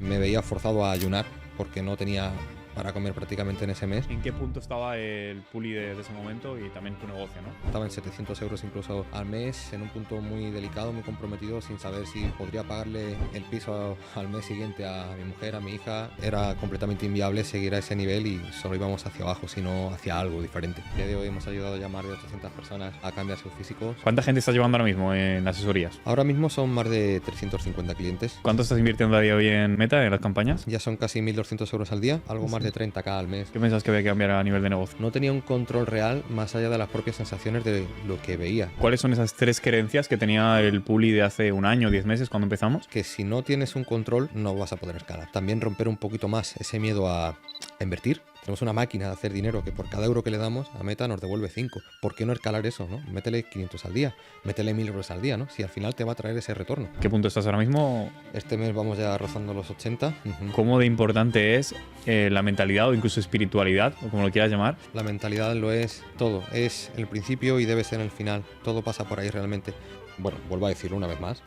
Me veía forzado a ayunar porque no tenía para comer prácticamente en ese mes. ¿En qué punto estaba el Puli de ese momento y también tu negocio, no? Estaba en 700 euros incluso al mes, en un punto muy delicado, muy comprometido, sin saber si podría pagarle el piso al mes siguiente a mi mujer, a mi hija. Era completamente inviable seguir a ese nivel y solo íbamos hacia abajo, sino hacia algo diferente. A día de hoy hemos ayudado ya más de 800 personas a cambiar sus físicos. ¿Cuánta gente estás llevando ahora mismo en asesorías? Ahora mismo son más de 350 clientes. ¿Cuánto estás invirtiendo a día de hoy en Meta, en las campañas? Ya son casi 1.200 euros al día, algo más de 30k al mes. ¿Qué piensas que había que cambiar a nivel de negocio? No tenía un control real más allá de las propias sensaciones de lo que veía. ¿Cuáles son esas 3 creencias que tenía el Puli de hace un año, 10 meses, cuando empezamos? Que si no tienes un control no vas a poder escalar. También romper un poquito más ese miedo a invertir. Tenemos una máquina de hacer dinero que por cada euro que le damos a Meta nos devuelve 5. ¿Por qué no escalar eso, no? Métele 500 al día, métele 1.000 euros al día, ¿no? Si al final te va a traer ese retorno. ¿Qué punto estás ahora mismo? Este mes vamos ya rozando los 80. ¿Cómo de importante es la mentalidad o incluso espiritualidad, o como lo quieras llamar? La mentalidad lo es todo. Es el principio y debe ser el final. Todo pasa por ahí realmente. Bueno, vuelvo a decirlo una vez más,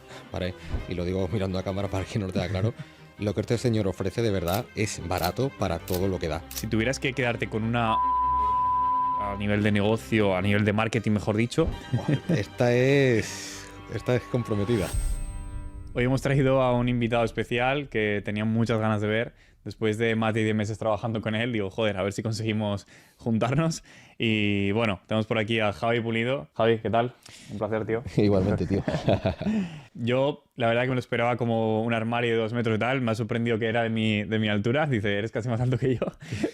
y lo digo mirando a cámara para que no lo tenga claro. Lo que este señor ofrece de verdad es barato para todo lo que da. Si tuvieras que quedarte con una a nivel de negocio, a nivel de marketing, mejor dicho. Esta es comprometida. Hoy hemos traído a un invitado especial que tenía muchas ganas de ver. Después de más de 10 meses trabajando con él, digo, joder, a ver si conseguimos juntarnos. Y bueno, tenemos por aquí a Javi Pulido. Javi, ¿qué tal? Un placer, tío. Igualmente, tío. Yo, la verdad que me lo esperaba como un armario de 2 metros y tal. Me ha sorprendido que era de mi altura. Dice, eres casi más alto que yo.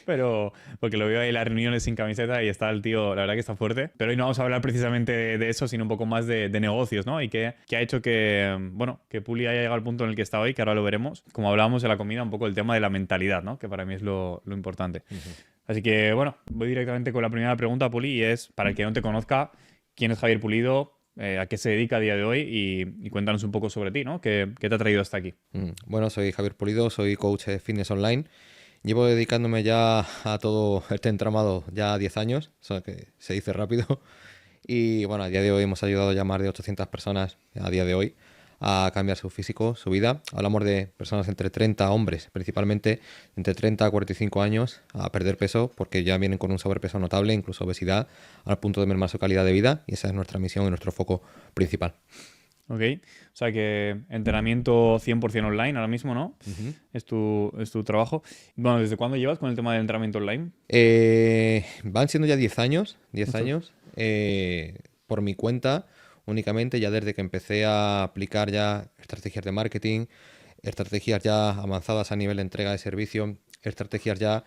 Pero porque lo veo ahí en las reuniones sin camiseta y está el tío, la verdad que está fuerte. Pero hoy no vamos a hablar precisamente de eso, sino un poco más de negocios, ¿no? Y qué ha hecho que, bueno, que Puli haya llegado al punto en el que está hoy, que ahora lo veremos. Como hablábamos en la comida, un poco el tema de la mentalidad, ¿no? Que para mí es lo importante. Así que, bueno, voy directamente con la primera pregunta, Puli, y es, para el que no te conozca, ¿quién es Javier Pulido? ¿A qué se dedica a día de hoy? Y cuéntanos un poco sobre ti, ¿no? ¿Qué te ha traído hasta aquí? Bueno, soy Javier Pulido, soy coach de fitness online. Llevo dedicándome ya a todo este entramado ya 10 años, o sea que se dice rápido. Y bueno, a día de hoy hemos ayudado ya más de 800 personas a día de hoy a cambiar su físico, su vida. Hablamos de personas entre 30, hombres, principalmente entre 30 a 45 años, a perder peso porque ya vienen con un sobrepeso notable, incluso obesidad, al punto de mermar su calidad de vida. Y esa es nuestra misión y nuestro foco principal. Ok, o sea que entrenamiento 100% online ahora mismo, ¿no? Es tu trabajo. Bueno, ¿desde cuándo llevas con el tema del entrenamiento online? Van siendo ya 10 años, 10 años, por mi cuenta únicamente, ya desde que empecé a aplicar ya estrategias de marketing, estrategias ya avanzadas a nivel de entrega de servicio, estrategias ya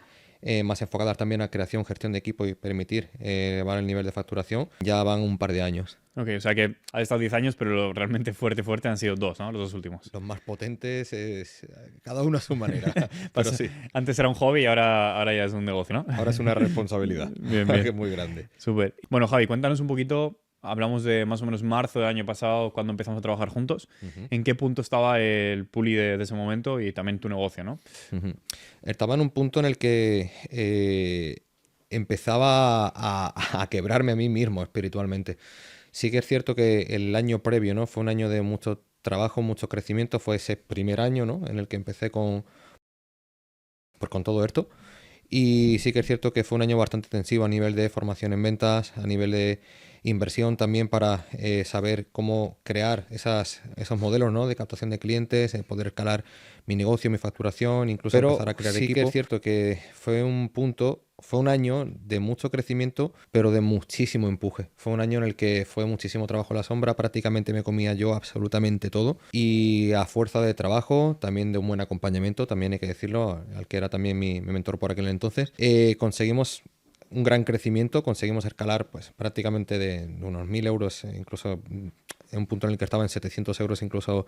más enfocadas también a creación, gestión de equipo y permitir elevar el nivel de facturación, ya van un par de años. Ok, o sea que has estado 10 años, pero lo realmente fuerte han sido 2, ¿no? Los 2 últimos. Los más potentes, cada uno a su manera, pero sí. Antes era un hobby y ahora ya es un negocio, ¿no? Ahora es una responsabilidad Bien. que es muy grande. Súper. Bueno, Javi, cuéntanos un poquito. Hablamos de más o menos marzo del año pasado, cuando empezamos a trabajar juntos. ¿En qué punto estaba el Puli de ese momento y también tu negocio, no? Estaba en un punto en el que empezaba a quebrarme a mí mismo espiritualmente. Sí que es cierto que el año previo, ¿no? Fue un año de mucho trabajo, mucho crecimiento. Fue ese primer año, ¿no? En el que empecé con todo esto. Y sí que es cierto que fue un año bastante intensivo a nivel de formación en ventas, a nivel de inversión también para saber cómo crear esos modelos, ¿no? De captación de clientes, poder escalar mi negocio, mi facturación, incluso empezar a crear equipo. Sí que es cierto que fue un año de mucho crecimiento, pero de muchísimo empuje. Fue un año en el que fue muchísimo trabajo a la sombra, prácticamente me comía yo absolutamente todo. Y a fuerza de trabajo, también de un buen acompañamiento, también hay que decirlo, al que era también mi mentor por aquel entonces, conseguimos un gran crecimiento, conseguimos escalar pues prácticamente de unos 1.000 euros, incluso en un punto en el que estaba en 700 euros incluso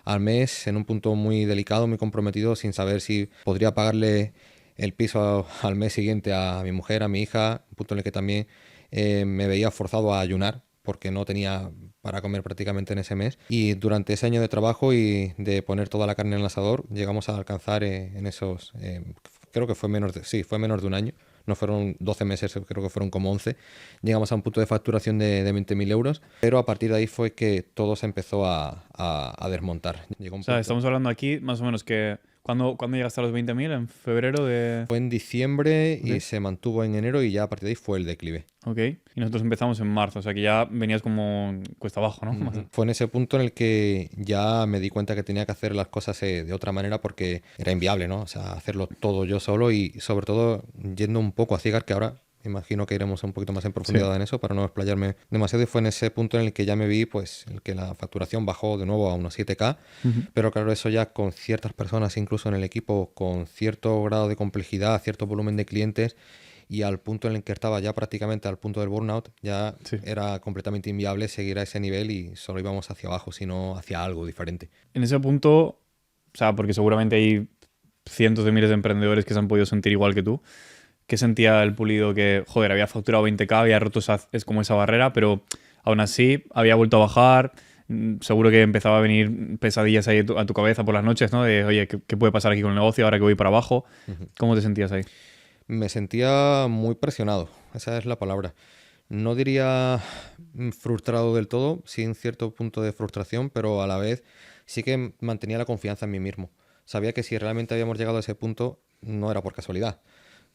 al mes, en un punto muy delicado, muy comprometido, sin saber si podría pagarle el piso al mes siguiente a mi mujer, a mi hija, un punto en el que también me veía forzado a ayunar porque no tenía para comer prácticamente en ese mes. Y durante ese año de trabajo y de poner toda la carne en el asador, llegamos a alcanzar en esos, creo que fue menos de un año. No fueron 12 meses, creo que fueron como 11. Llegamos a un punto de facturación de 20.000 euros, pero a partir de ahí fue que todo se empezó a desmontar. O sea, estamos hablando aquí más o menos que ¿Cuándo llegaste a los 20.000? ¿En febrero de...? Fue en diciembre y Ok. se mantuvo en enero y ya a partir de ahí fue el declive. Ok. Y nosotros empezamos en marzo, o sea que ya venías como cuesta abajo, ¿no? Ujú. Fue en ese punto en el que ya me di cuenta que tenía que hacer las cosas de otra manera porque era inviable, ¿no? O sea, hacerlo todo yo solo y sobre todo yendo un poco a ciegas, que ahora me imagino que iremos un poquito más en Sí. profundidad en eso para no explayarme demasiado. Y fue en ese punto en el que ya me vi, pues, el que la facturación bajó de nuevo a unos 7K, Ujú. pero claro, eso ya con ciertas personas, incluso en el equipo, con cierto grado de complejidad, cierto volumen de clientes y al punto en el que estaba ya prácticamente al punto del burnout, ya Sí. era completamente inviable seguir a ese nivel y solo íbamos hacia abajo, sino hacia algo diferente. En ese punto, o sea, porque seguramente hay cientos de miles de emprendedores que se han podido sentir igual que tú. ¿Qué sentía el Pulido que, joder, había facturado 20K, había roto es como esa barrera, pero aún así había vuelto a bajar? Seguro que empezaba a venir pesadillas ahí a tu cabeza por las noches, ¿no? De, oye, ¿qué puede pasar aquí con el negocio ahora que voy para abajo? Ujú. ¿Cómo te sentías ahí? Me sentía muy presionado, esa es la palabra. No diría frustrado del todo, sí en cierto punto de frustración, pero a la vez sí que mantenía la confianza en mí mismo. Sabía que si realmente habíamos llegado a ese punto, no era por casualidad.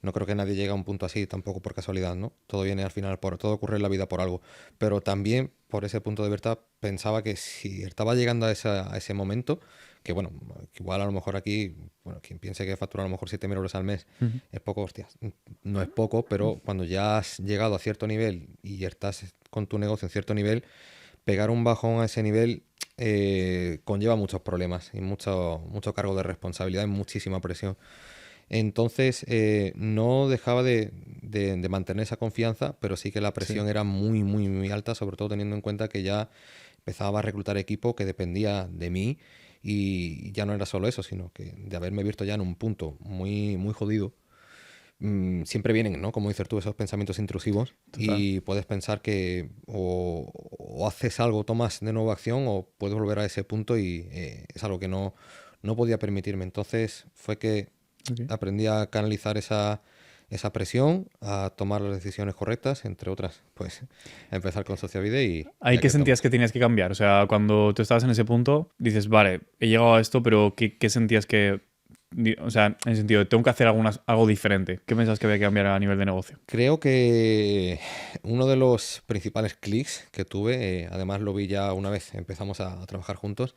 No creo que nadie llegue a un punto así tampoco por casualidad, ¿no? Todo viene al final, todo ocurre en la vida por algo. Pero también por ese punto de vista pensaba que si estaba llegando a ese momento, que bueno, que igual a lo mejor aquí, bueno, quien piense que factura a lo mejor 7.000 euros al mes Ujú. es poco, hostias, no es poco, pero cuando ya has llegado a cierto nivel y estás con tu negocio en cierto nivel, pegar un bajón a ese nivel conlleva muchos problemas y mucho cargo de responsabilidad y muchísima presión. Entonces, no dejaba de mantener esa confianza, pero sí que la Sí. presión era muy, muy, muy alta, sobre todo teniendo en cuenta que ya empezaba a reclutar equipo que dependía de mí y ya no era solo eso, sino que de haberme visto ya en un punto muy, muy jodido, siempre vienen, ¿no? Como dices tú, esos pensamientos intrusivos Total. y puedes pensar que o haces algo, tomas de nuevo acción o puedes volver a ese punto y es algo que no podía permitirme. Entonces fue que Ok. aprendí a canalizar esa presión, a tomar las decisiones correctas, entre otras, pues a empezar con Sociavide y ¿Ahí aquí qué sentías estamos. que tenías que cambiar? O sea, cuando tú estabas en ese punto, dices, vale, he llegado a esto, pero ¿qué sentías que... O sea, en el sentido de, tengo que hacer algo diferente. ¿Qué pensabas que había que cambiar a nivel de negocio? Creo que uno de los principales clics que tuve, además lo vi ya una vez empezamos a trabajar juntos,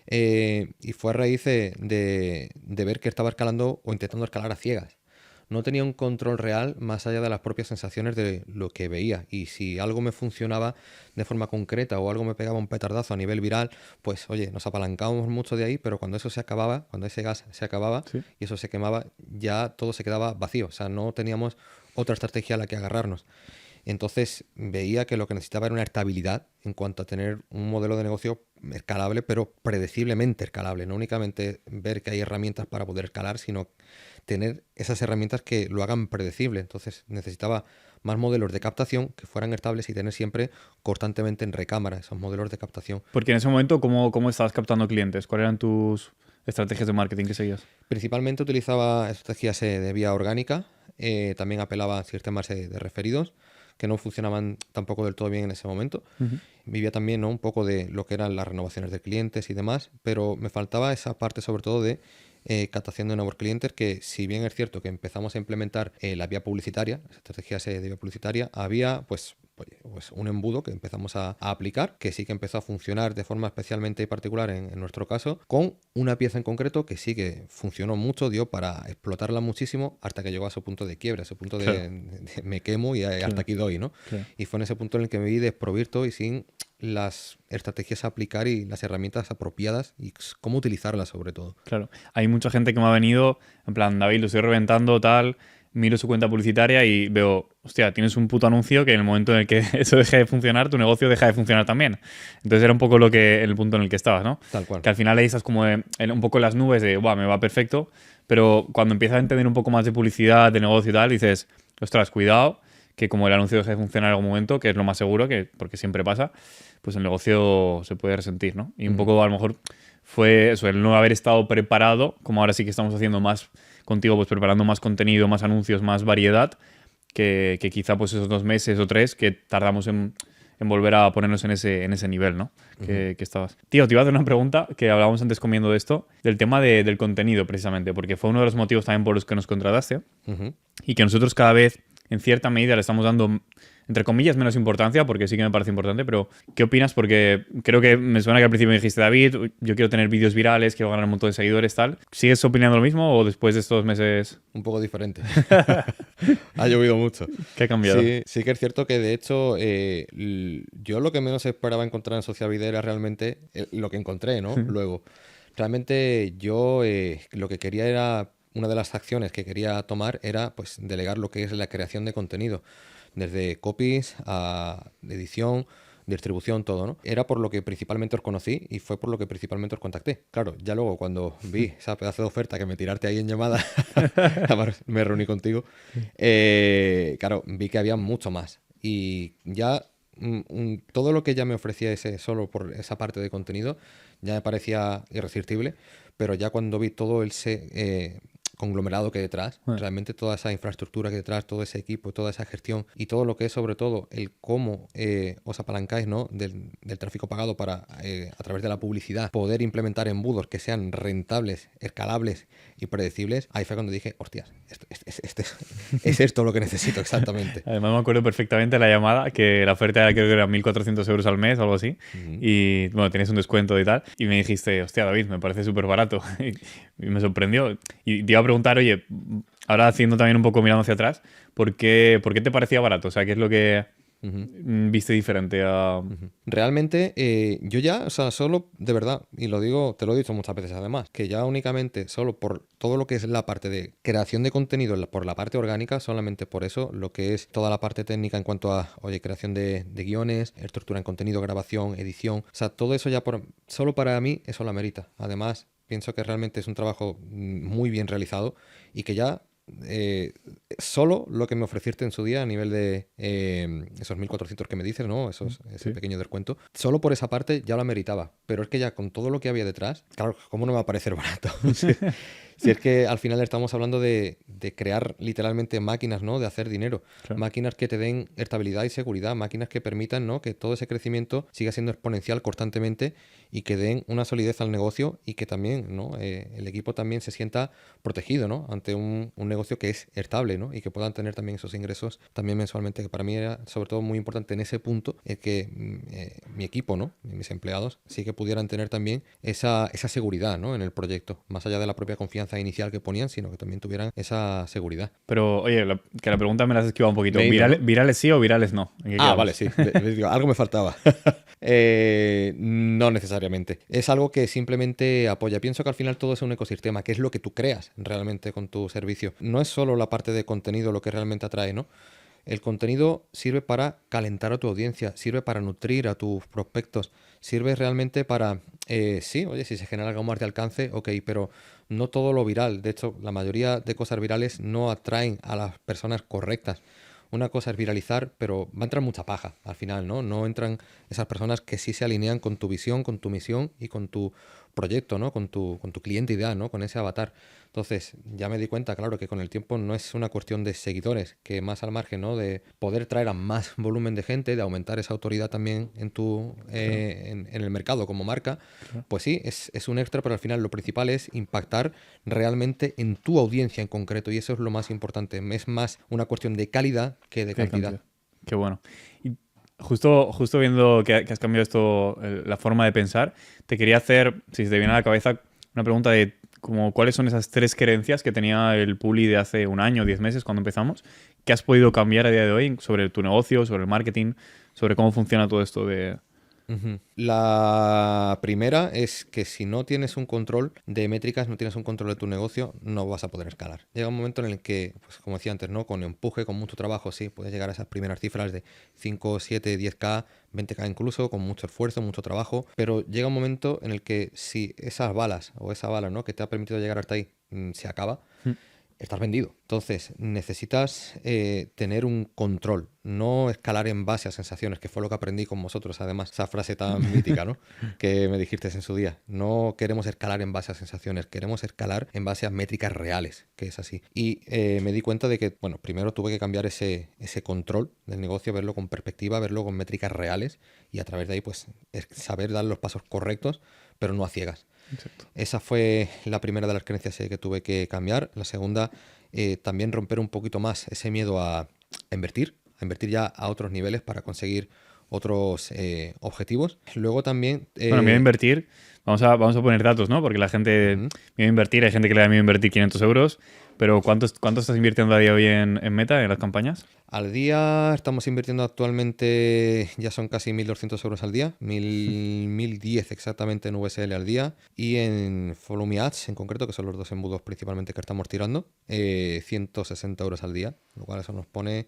y fue a raíz de ver que estaba escalando o intentando escalar a ciegas. No tenía un control real más allá de las propias sensaciones de lo que veía. Y si algo me funcionaba de forma concreta o algo me pegaba un petardazo a nivel viral, pues oye, nos apalancábamos mucho de ahí, pero cuando eso se acababa, cuando ese gas se acababa Sí. y eso se quemaba, ya todo se quedaba vacío. O sea, no teníamos otra estrategia a la que agarrarnos. Entonces veía que lo que necesitaba era una estabilidad en cuanto a tener un modelo de negocio escalable, pero predeciblemente escalable. No únicamente ver que hay herramientas para poder escalar, sino tener esas herramientas que lo hagan predecible. Entonces necesitaba más modelos de captación que fueran estables y tener siempre constantemente en recámara esos modelos de captación. Porque en ese momento, ¿cómo estabas captando clientes? ¿Cuáles eran tus estrategias de marketing que seguías? Principalmente utilizaba estrategias de vía orgánica, también apelaba a sistemas de referidos que no funcionaban tampoco del todo bien en ese momento. Ujú. Vivía también, ¿no?, un poco de lo que eran las renovaciones de clientes y demás, pero me faltaba esa parte sobre todo de captación de nuevos clientes, que si bien es cierto que empezamos a implementar la vía publicitaria, las estrategias de vía publicitaria, había pues, oye, pues un embudo que empezamos a aplicar, que sí que empezó a funcionar de forma especialmente particular en nuestro caso, con una pieza en concreto que sí que funcionó mucho, dio para explotarla muchísimo hasta que llegó a su punto de quiebra, a su punto Claro, de me quemo y hasta claro, aquí doy, ¿no? claro. Y fue en ese punto en el que me vi desprovisto y sin las estrategias a aplicar y las herramientas apropiadas y cómo utilizarlas sobre todo. Claro. Hay mucha gente que me ha venido, en plan, David, lo estoy reventando, tal, miro su cuenta publicitaria y veo, hostia, tienes un puto anuncio que en el momento en el que eso deje de funcionar, tu negocio deja de funcionar también. Entonces era un poco el punto en el que estabas, ¿no? Tal cual. Que al final ahí estás como un poco en las nubes de, guau, me va perfecto, pero cuando empiezas a entender un poco más de publicidad, de negocio y tal, dices, ostras, cuidado, que como el anuncio deje de funcionar en algún momento, que es lo más seguro, que porque siempre pasa, pues el negocio se puede resentir, ¿no? Y un Ujú. poco a lo mejor fue eso, el no haber estado preparado, como ahora sí que estamos haciendo más contigo, pues preparando más contenido, más anuncios, más variedad, que quizá pues esos 2 meses o 3 que tardamos en en volver a ponernos en ese nivel, ¿no? Que estabas. Tío, te iba a hacer una pregunta que hablábamos antes comiendo de esto, del tema del contenido, precisamente, porque fue uno de los motivos también por los que nos contrataste y que nosotros cada vez, en cierta medida, le estamos dando, entre comillas, menos importancia, porque sí que me parece importante, pero ¿qué opinas? Porque creo que me suena que al principio me dijiste, David, yo quiero tener vídeos virales, quiero ganar un montón de seguidores, tal. ¿Sigues opinando lo mismo o después de estos meses? Un poco diferente. Ha llovido mucho. ¿Qué ha cambiado? Sí, sí que es cierto que de hecho yo lo que menos esperaba encontrar en Social Media era realmente lo que encontré, ¿no? Luego, realmente yo lo que quería era, una de las acciones que quería tomar era pues delegar lo que es la creación de contenido, desde copies a edición, distribución, todo, ¿no? Era por lo que principalmente os conocí y fue por lo que principalmente os contacté. Claro, ya luego cuando vi esa pedazo de oferta que me tiraste ahí en llamada, además me reuní contigo, claro, vi que había mucho más. Y ya todo lo que ya me ofrecía ese solo por esa parte de contenido ya me parecía irresistible, pero ya cuando vi todo ese conglomerado que hay detrás, realmente toda esa infraestructura que hay detrás, todo ese equipo, toda esa gestión y todo lo que es sobre todo el cómo os apalancáis, ¿no? del tráfico pagado para a través de la publicidad poder implementar embudos que sean rentables, escalables y predecibles, ahí fue cuando dije, hostias, es esto lo que necesito exactamente. Además me acuerdo perfectamente de la llamada, que la oferta era, creo que era 1.400 euros al mes o algo así, y bueno, tenías un descuento y tal, y me dijiste, hostia, David, me parece súper barato, y me sorprendió, y te iba a preguntar, oye, ahora haciendo también un poco mirando hacia atrás, ¿por qué te parecía barato? O sea, ¿qué es lo que viste diferente a...? Realmente, yo ya, o sea, solo, de verdad, y lo digo, te lo he dicho muchas veces además, que ya únicamente solo por todo lo que es la parte de creación de contenido, por la parte orgánica, solamente por eso, lo que es toda la parte técnica en cuanto a, oye, creación de guiones, estructura en contenido, grabación, edición, o sea, todo eso ya solo para mí, eso la merita. Además, pienso que realmente es un trabajo muy bien realizado y que ya solo lo que me ofreciste en su día a nivel de esos 1.400 que me dices, ¿no? Ese pequeño descuento, solo por esa parte ya la meritaba. Pero es que ya con todo lo que había detrás, claro, ¿cómo no me va a parecer barato? Si es que al final estamos hablando de crear literalmente máquinas, ¿no? De hacer dinero. Claro. Máquinas que te den estabilidad y seguridad, máquinas que permitan, ¿no? Que todo ese crecimiento siga siendo exponencial constantemente y que den una solidez al negocio y que también, ¿no? El equipo también se sienta protegido, ¿no? Ante un negocio que es estable, ¿no? Y que puedan tener también esos ingresos también mensualmente, que para mí era sobre todo muy importante en ese punto, que mi equipo, ¿no? Mis empleados sí que pudieran tener también esa seguridad, ¿no? En el proyecto, más allá de la propia confianza inicial que ponían, sino que también tuvieran esa seguridad. Pero, oye, que la pregunta me la has esquivado un poquito. ¿Virales sí o virales no? Vale, sí. Algo me faltaba. No necesariamente. Es algo que simplemente apoya. Pienso que al final todo es un ecosistema, que es lo que tú creas realmente con tu servicio. No es solo la parte de contenido lo que realmente atrae, ¿no? El contenido sirve para calentar a tu audiencia, sirve para nutrir a tus prospectos, sirve realmente para, sí, oye, si se genera algo más de alcance, ok, pero no todo lo viral. De hecho, la mayoría de cosas virales no atraen a las personas correctas. Una cosa es viralizar, pero va a entrar mucha paja al final, ¿no? No entran esas personas que sí se alinean con tu visión, con tu misión y con tu proyecto, ¿no? Con tu cliente ideal, ¿no? Con ese avatar. Entonces, ya me di cuenta, claro, que con el tiempo no es una cuestión de seguidores, que más al margen, ¿no? De poder traer a más volumen de gente, de aumentar esa autoridad también en en el mercado como marca, pues sí, es un extra, pero al final lo principal es impactar realmente en tu audiencia en concreto, y eso es lo más importante. Es más una cuestión de calidad que de cantidad. Qué bueno. Y justo viendo que has cambiado esto, la forma de pensar, te quería hacer, si se te viene a la cabeza, una pregunta de como cuáles son esas 3 creencias que tenía el Publi de hace un año, 10 meses, cuando empezamos, que has podido cambiar a día de hoy sobre tu negocio, sobre el marketing, sobre cómo funciona todo esto de... La primera es que si no tienes un control de métricas, no tienes un control de tu negocio, no vas a poder escalar. Llega un momento en el que, pues como decía antes, ¿no? Con empuje, con mucho trabajo, sí, puedes llegar a esas primeras cifras de 5, 7, 10K, 20K incluso, con mucho esfuerzo, mucho trabajo, pero llega un momento en el que si esas balas o esa bala, ¿no? que te ha permitido llegar hasta ahí se acaba, estás vendido. Entonces, necesitas tener un control, no escalar en base a sensaciones, que fue lo que aprendí con vosotros, además, esa frase tan mítica, ¿no? Que me dijiste en su día. No queremos escalar en base a sensaciones, queremos escalar en base a métricas reales, que es así. Y me di cuenta de que, bueno, primero tuve que cambiar ese control del negocio, verlo con perspectiva, verlo con métricas reales y a través de ahí, pues, saber dar los pasos correctos, pero no a ciegas. Exacto. Esa fue la primera de las creencias que tuve que cambiar. La segunda, también romper un poquito más ese miedo a invertir ya a otros niveles para conseguir otros objetivos. Luego también... Bueno, miedo a invertir, vamos a poner datos, ¿no? Porque la gente, Ujú. miedo a invertir, hay gente que le da miedo a invertir 500 euros, pero ¿cuánto estás invirtiendo a día de hoy en Meta, en las campañas? Al día estamos invirtiendo actualmente, ya son casi 1.200 euros al día, 1.010 exactamente en VSL al día y en Follow Me Ads en concreto, que son los dos embudos principalmente que estamos tirando, 160 euros al día, lo cual eso nos pone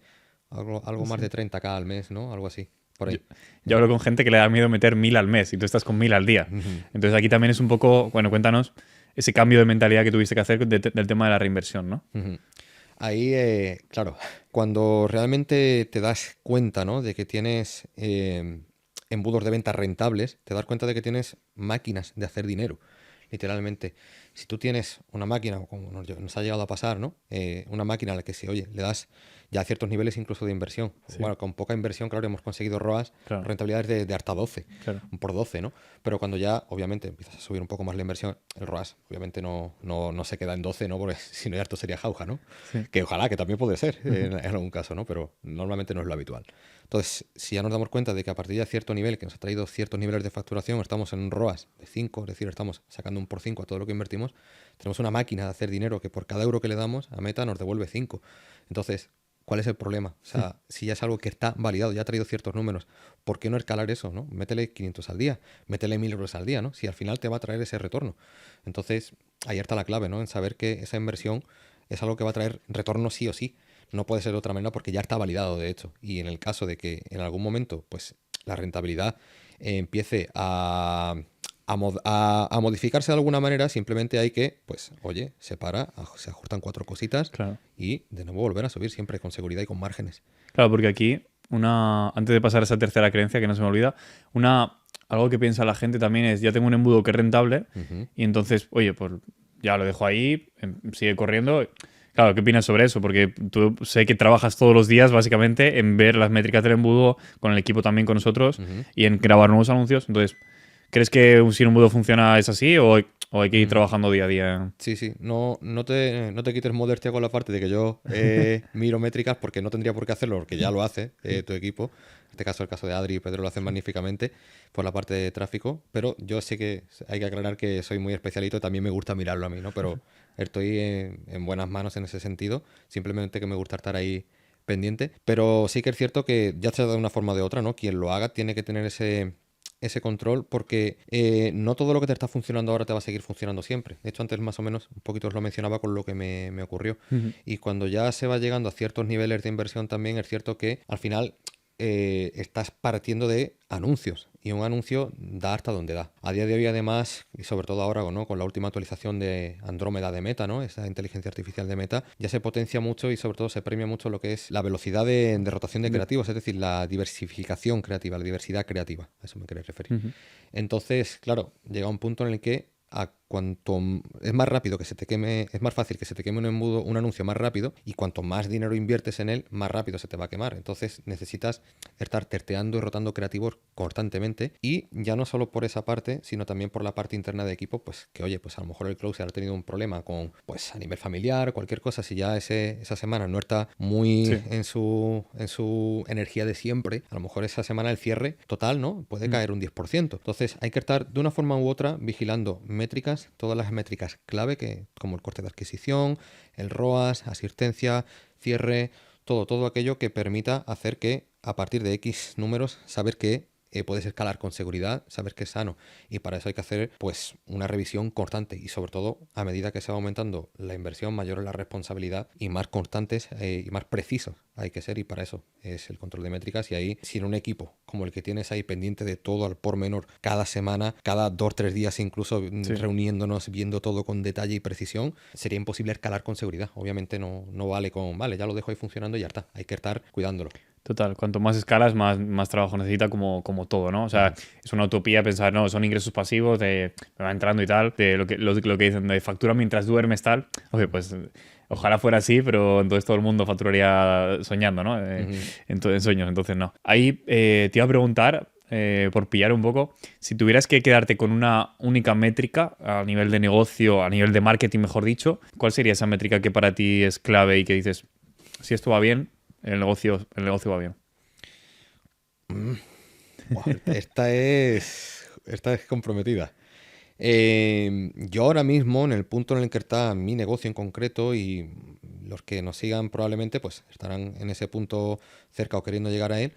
algo más Sí. de 30K al mes, ¿no? Algo así, por Yo, ahí. yo hablo con gente que le da miedo meter 1.000 al mes y tú estás con 1.000 al día. Ujú. Entonces aquí también es un poco, bueno, cuéntanos ese cambio de mentalidad que tuviste que hacer del tema de la reinversión, ¿no? Ujú. Ahí, claro, cuando realmente te das cuenta, ¿no? De que tienes embudos de venta rentables, te das cuenta de que tienes máquinas de hacer dinero, literalmente. Si tú tienes una máquina, como nos ha llegado a pasar, ¿no? Una máquina a la que si, oye, le das ya ciertos niveles incluso de inversión. Sí, Bueno, con poca inversión, claro, hemos conseguido ROAS, claro, rentabilidades de hasta 12, claro. por 12, ¿no? Pero cuando ya, obviamente, empiezas a subir un poco más la inversión, el ROAS, obviamente, no se queda en 12, ¿no? Porque si no, ya esto sería jauja, ¿no? Sí. Que ojalá, que también puede ser en algún caso, ¿no? Pero normalmente no es lo habitual. Entonces, si ya nos damos cuenta de que a partir de cierto nivel, que nos ha traído ciertos niveles de facturación, estamos en un ROAS de 5, es decir, estamos sacando un por 5 a todo lo que invertimos, tenemos una máquina de hacer dinero que por cada euro que le damos a Meta nos devuelve 5. Entonces, ¿cuál es el problema? O sea, si ya es algo que está validado, ya ha traído ciertos números, ¿por qué no escalar eso, no? Métele 500 al día, métele 1.000 euros al día, ¿no? Si al final te va a traer ese retorno. Entonces, ahí está la clave, ¿no? En saber que esa inversión es algo que va a traer retorno sí o sí. No puede ser de otra manera porque ya está validado, de hecho. Y en el caso de que en algún momento, pues, la rentabilidad empiece a modificarse de alguna manera, simplemente hay que, pues, oye, se para, se ajustan 4 cositas Claro. y de nuevo volver a subir siempre con seguridad y con márgenes. Claro, porque aquí, antes de pasar a esa tercera creencia que no se me olvida, algo que piensa la gente también es, ya tengo un embudo que es rentable Ujú. y entonces, oye, pues ya lo dejo ahí, sigue corriendo. Claro, ¿qué opinas sobre eso? Porque tú sé que trabajas todos los días básicamente en ver las métricas del embudo, con el equipo también con nosotros Ujú. y en grabar nuevos anuncios. Entonces, ¿crees que si un embudo funciona es así o hay que ir trabajando día a día? Sí, sí, no te quites modestia con la parte de que yo miro métricas porque no tendría por qué hacerlo, porque ya lo hace tu equipo. En este caso, el caso de Adri y Pedro lo hacen magníficamente por la parte de tráfico, pero yo sé que hay que aclarar que soy muy especialito y también me gusta mirarlo a mí, ¿no? Pero estoy en buenas manos en ese sentido, simplemente que me gusta estar ahí pendiente. Pero sí que es cierto que ya sea de una forma o de otra, ¿no? Quien lo haga tiene que tener ese control porque no todo lo que te está funcionando ahora te va a seguir funcionando siempre. De hecho, antes más o menos un poquito os lo mencionaba con lo que me ocurrió. Ujú. Y cuando ya se va llegando a ciertos niveles de inversión también es cierto que al final estás partiendo de anuncios y un anuncio da hasta donde da. A día de hoy además, y sobre todo ahora, ¿no? Con la última actualización de Andrómeda de Meta, ¿no? Esa inteligencia artificial de Meta, ya se potencia mucho y sobre todo se premia mucho lo que es la velocidad de rotación de creativos, es decir, la diversificación creativa, la diversidad creativa, a eso me queréis referir. Ujú. Entonces, claro, llega un punto en el que es más rápido que se te queme, es más fácil que se te queme un embudo, un anuncio más rápido, y cuanto más dinero inviertes en él, más rápido se te va a quemar. Entonces necesitas estar terteando y rotando creativos constantemente, y ya no solo por esa parte, sino también por la parte interna de equipo, pues que oye, pues a lo mejor el closer ha tenido un problema con, pues a nivel familiar, cualquier cosa, si ya esa semana no está muy Sí. en su energía de siempre, a lo mejor esa semana el cierre total, ¿no? Puede caer un 10%. Entonces hay que estar de una forma u otra vigilando métricas, todas las métricas clave, como el coste de adquisición, el ROAS, asistencia, cierre, todo aquello que permita hacer que a partir de X números saber que puedes escalar con seguridad, sabes que es sano y para eso hay que hacer pues una revisión constante y sobre todo a medida que se va aumentando la inversión, mayor es la responsabilidad y más constantes y más precisos hay que ser y para eso es el control de métricas y ahí sin un equipo como el que tienes ahí pendiente de todo al por menor cada semana, cada 2-3 días incluso Sí. reuniéndonos, viendo todo con detalle y precisión, sería imposible escalar con seguridad. Obviamente no vale vale, ya lo dejo ahí funcionando y ya está, hay que estar cuidándolo. Total, cuanto más escalas, más trabajo necesita como todo, ¿no? O sea, es una utopía pensar, no, son ingresos pasivos, me va entrando y tal, de lo que dicen, de factura mientras duermes, tal. Oye, pues ojalá fuera así, pero entonces todo el mundo facturaría soñando, ¿no? En sueños, entonces no. Ahí te iba a preguntar, por pillar un poco, si tuvieras que quedarte con una única métrica a nivel de negocio, a nivel de marketing, mejor dicho, ¿cuál sería esa métrica que para ti es clave y que dices, si esto va bien, el negocio va bien? Buah, esta es comprometida. Yo ahora mismo, en el punto en el que está mi negocio en concreto y los que nos sigan probablemente pues estarán en ese punto cerca o queriendo llegar a él,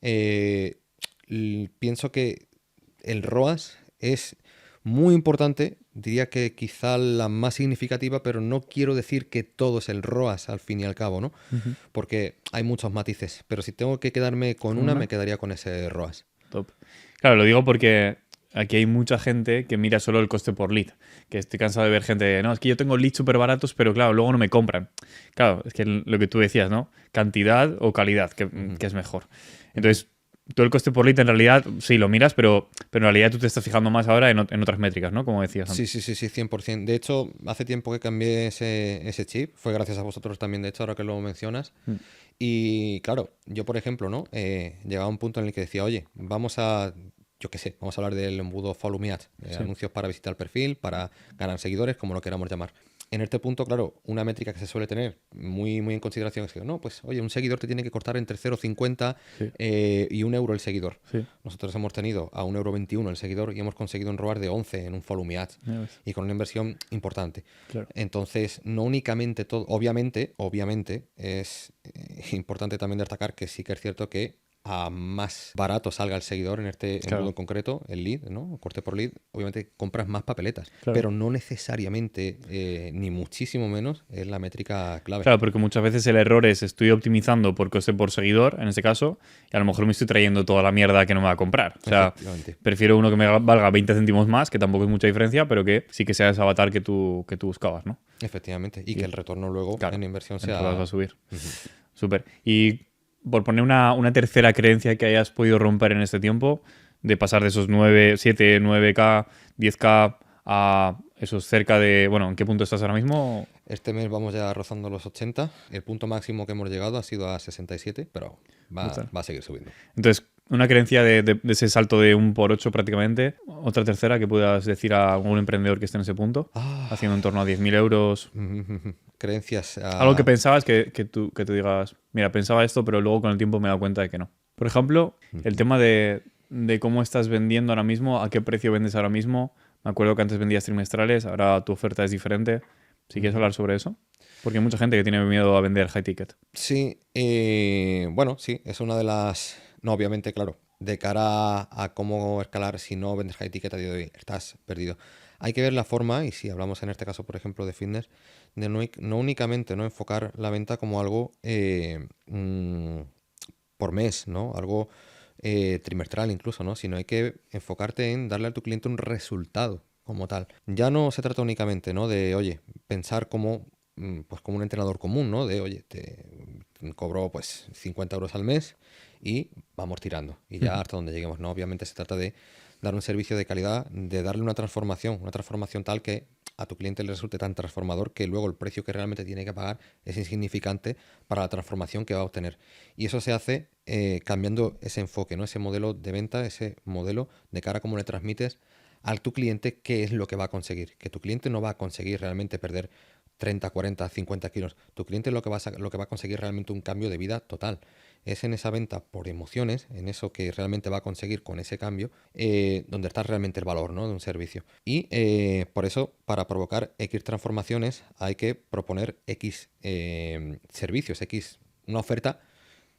eh, pienso que el ROAS es muy importante, diría que quizá la más significativa, pero no quiero decir que todo es el ROAS al fin y al cabo, ¿no? Porque hay muchos matices, pero si tengo que quedarme con ¿Con una, una? me quedaría con ese ROAS. Top. Claro, lo digo porque aquí hay mucha gente que mira solo el coste por lead. Que estoy cansado de ver gente de, no, es que yo tengo leads súper baratos, pero claro, luego no me compran. Claro, es que lo que tú decías, ¿no? Cantidad o calidad, que es mejor. Entonces, tú el coste por lead en realidad sí lo miras, pero en realidad tú te estás fijando más ahora en otras métricas, ¿no? Como decías Sí, antes. sí, sí, sí, 100%. De hecho, hace tiempo que cambié ese chip. Fue gracias a vosotros también, de hecho, ahora que lo mencionas. Mm. Y claro, yo, por ejemplo, ¿no? Llegaba a un punto en el que decía, oye, yo qué sé, vamos a hablar del embudo Follow Me Ads, Sí. anuncios para visitar el perfil, para ganar seguidores, como lo queramos llamar. En este punto, claro, una métrica que se suele tener muy, muy en consideración es que, no, pues, oye, un seguidor te tiene que costar entre 0,50 Sí. y 1 euro el seguidor. Sí. Nosotros hemos tenido a 1,21 € el seguidor y hemos conseguido un ROAS de 11 en un Follow Me Ads Ya ves. y con una inversión importante. Claro. Entonces, no únicamente todo, obviamente es importante también destacar que sí que es cierto que a más barato salga el seguidor en este embudo Claro. en concreto, el lead, ¿no? Corte por lead, obviamente compras más papeletas, Claro. pero no necesariamente, ni muchísimo menos, es la métrica clave. Claro, porque muchas veces el error es estoy optimizando por coste por seguidor, en este caso, y a lo mejor me estoy trayendo toda la mierda que no me va a comprar. O sea, Efectivamente. prefiero uno que me valga 20 céntimos más, que tampoco es mucha diferencia, pero que sí que sea ese avatar que tú buscabas, ¿no? Efectivamente. Y que el retorno luego Claro, en inversión el ROAS va a sea... subir. Súper. Y por poner una tercera creencia que hayas podido romper en este tiempo, de pasar de esos 9, 7, 9K, 10K a esos cerca de... Bueno, ¿en qué punto estás ahora mismo? Este mes vamos ya rozando los 80. El punto máximo que hemos llegado ha sido a 67, pero Brutal. va a seguir subiendo. Entonces, una creencia de ese salto de 1 por 8 prácticamente. Otra tercera que puedas decir a algún emprendedor que esté en ese punto, haciendo en torno a 10.000 euros. Creencias. Algo que pensabas que tú digas, mira, pensaba esto, pero luego con el tiempo me he dado cuenta de que no. Por ejemplo, el tema de cómo estás vendiendo ahora mismo, a qué precio vendes ahora mismo. Me acuerdo que antes vendías trimestrales, ahora tu oferta es diferente. Si quieres hablar sobre eso. Porque hay mucha gente que tiene miedo a vender high ticket. Sí, bueno, sí, es una de las... No, obviamente, claro, de cara a cómo escalar si no vendes high ticket a día de hoy, estás perdido. Hay que ver la forma, y si hablamos en este caso, por ejemplo, de fitness, de no únicamente no enfocar la venta como algo por mes, ¿no? Algo trimestral incluso, ¿no? Sino hay que enfocarte en darle a tu cliente un resultado como tal. Ya no se trata únicamente, ¿no? De, oye, pensar como, pues como un entrenador común, ¿no? De, oye, te cobro pues 50 euros al mes y vamos tirando. Y ya hasta donde lleguemos, ¿no? Obviamente se trata de dar un servicio de calidad, de darle una transformación tal que a tu cliente le resulte tan transformador que luego el precio que realmente tiene que pagar es insignificante para la transformación que va a obtener. Y eso se hace cambiando ese enfoque, ¿no? Ese modelo de venta, ese modelo de cara a cómo le transmites a tu cliente qué es lo que va a conseguir. Que tu cliente no va a conseguir realmente perder 30, 40, 50 kilos. Tu cliente lo que va a conseguir realmente un cambio de vida total. Es en esa venta por emociones, en eso que realmente va a conseguir con ese cambio, donde está realmente el valor, ¿no? De un servicio. Y por eso, para provocar X transformaciones, hay que proponer X servicios, X, una oferta